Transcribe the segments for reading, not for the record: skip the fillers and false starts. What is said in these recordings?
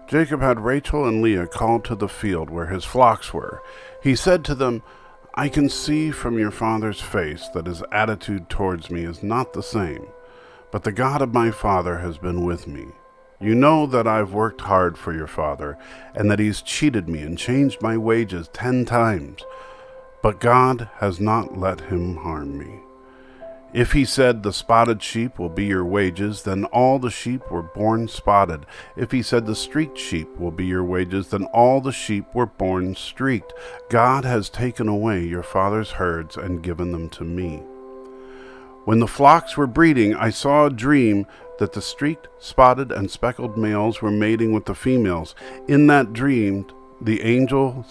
Jacob had Rachel and Leah called to the field where his flocks were. He said to them, "I can see from your father's face that his attitude towards me is not the same, but the God of my father has been with me. You know that I've worked hard for your father, and that he's cheated me and changed my wages 10 times, but God has not let him harm me. If he said, 'The spotted sheep will be your wages,' then all the sheep were born spotted. If he said, 'The streaked sheep will be your wages,' then all the sheep were born streaked. God has taken away your father's herds and given them to me. When the flocks were breeding, I saw a dream that the streaked, spotted, and speckled males were mating with the females. In that dream, the angel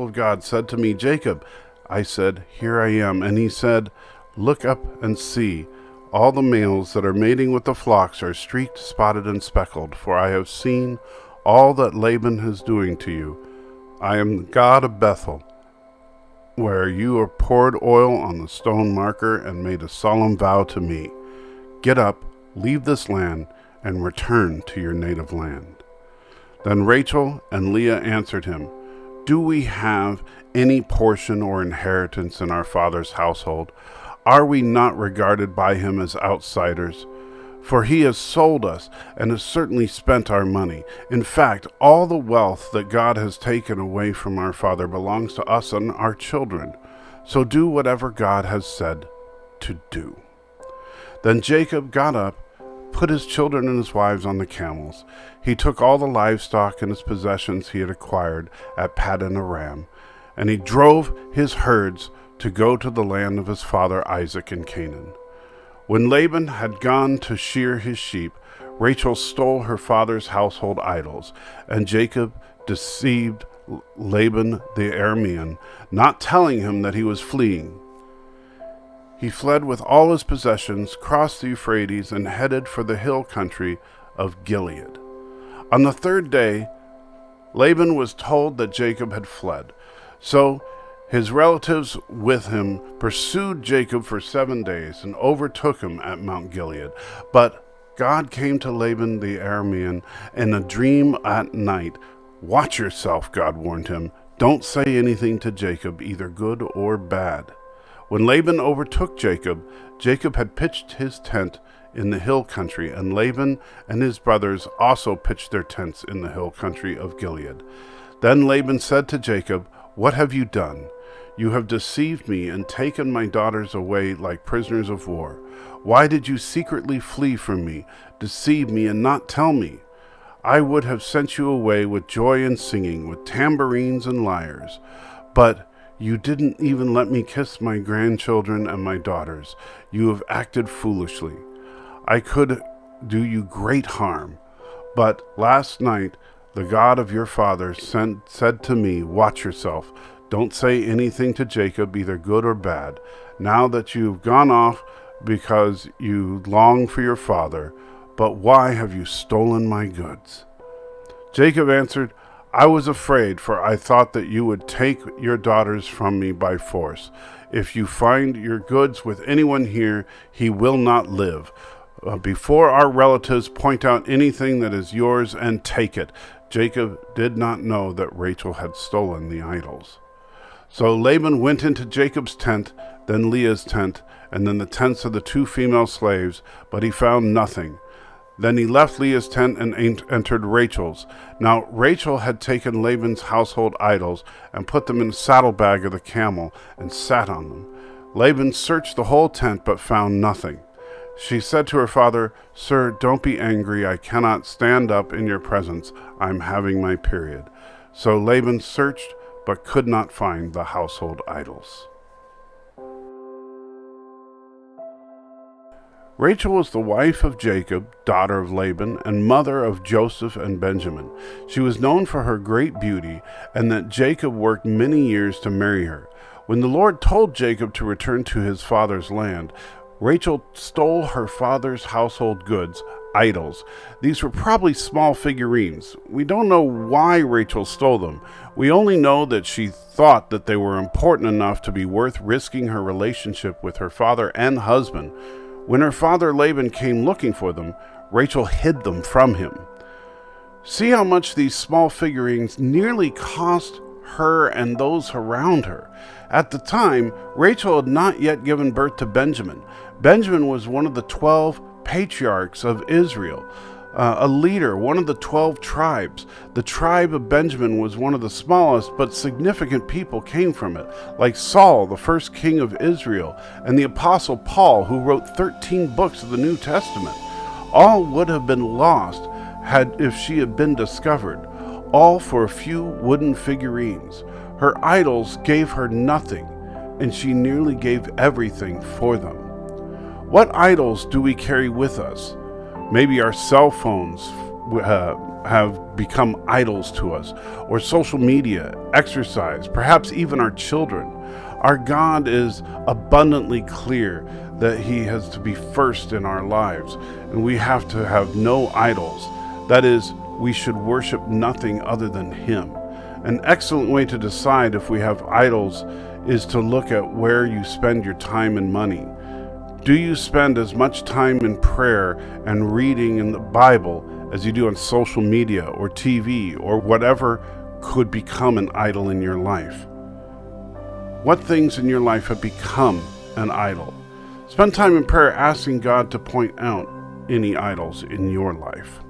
of God said to me, 'Jacob.' I said, 'Here I am.' And he said, 'Look up and see. All the males that are mating with the flocks are streaked, spotted, and speckled, for I have seen all that Laban is doing to you. I am the God of Bethel, where you have poured oil on the stone marker and made a solemn vow to me. Get up, leave this land, and return to your native land.' Then Rachel and Leah answered him, 'Do we have any portion or inheritance in our father's household? Are we not regarded by him as outsiders? For he has sold us and has certainly spent our money. In fact, all the wealth that God has taken away from our father belongs to us and our children. So do whatever God has said to do.' Then Jacob got up, put his children and his wives on the camels. He took all the livestock and his possessions he had acquired at Paddan Aram, and he drove his herds to go to the land of his father Isaac in Canaan. When Laban had gone to shear his sheep, Rachel stole her father's household idols, and Jacob deceived Laban the Aramean, not telling him that he was fleeing. He fled with all his possessions, crossed the Euphrates, and headed for the hill country of Gilead. On the third day, Laban was told that Jacob had fled. So his relatives with him pursued Jacob for 7 days and overtook him at Mount Gilead. But God came to Laban the Aramean in a dream at night. "Watch yourself," God warned him. "Don't say anything to Jacob, either good or bad." When Laban overtook Jacob, Jacob had pitched his tent in the hill country, and Laban and his brothers also pitched their tents in the hill country of Gilead. Then Laban said to Jacob, "What have you done? You have deceived me and taken my daughters away like prisoners of war. Why did you secretly flee from me, deceive me, and not tell me? I would have sent you away with joy and singing, with tambourines and lyres. But you didn't even let me kiss my grandchildren and my daughters. You have acted foolishly. I could do you great harm. But last night the God of your father said to me, 'Watch yourself. Don't say anything to Jacob, either good or bad. Now that you've gone off because you long for your father, but why have you stolen my goods?' Jacob answered, 'I was afraid, for I thought that you would take your daughters from me by force. If you find your goods with anyone here, he will not live. Before our relatives point out anything that is yours and take it.' Jacob did not know that Rachel had stolen the idols. So Laban went into Jacob's tent, then Leah's tent, and then the tents of the 2 female slaves, but he found nothing. Then he left Leah's tent and entered Rachel's. Now Rachel had taken Laban's household idols and put them in the saddlebag of the camel and sat on them. Laban searched the whole tent but found nothing. She said to her father, 'Sir, don't be angry. I cannot stand up in your presence. I'm having my period.' So Laban searched but could not find the household idols. Rachel was the wife of Jacob, daughter of Laban, and mother of Joseph and Benjamin. She was known for her great beauty, and that Jacob worked many years to marry her. When the Lord told Jacob to return to his father's land, Rachel stole her father's household goods, idols. These were probably small figurines. We don't know why Rachel stole them. We only know that she thought that they were important enough to be worth risking her relationship with her father and husband. When her father Laban came looking for them, Rachel hid them from him. See how much these small figurines nearly cost her and those around her. At the time, Rachel had not yet given birth to Benjamin. Benjamin was one of the 12 patriarchs of Israel, a leader, one of the 12 tribes. The tribe of Benjamin was one of the smallest, but significant people came from it, like Saul, the first king of Israel, and the apostle Paul, who wrote 13 books of the New Testament. All would have been lost if she had been discovered, all for a few wooden figurines. Her idols gave her nothing, and she nearly gave everything for them. What idols do we carry with us? Maybe our cell phones have become idols to us, or social media, exercise, perhaps even our children. Our God is abundantly clear that He has to be first in our lives, and we have to have no idols. That is, we should worship nothing other than Him. An excellent way to decide if we have idols is to look at where you spend your time and money. Do you spend as much time in prayer and reading in the Bible as you do on social media or TV or whatever could become an idol in your life? What things in your life have become an idol? Spend time in prayer asking God to point out any idols in your life.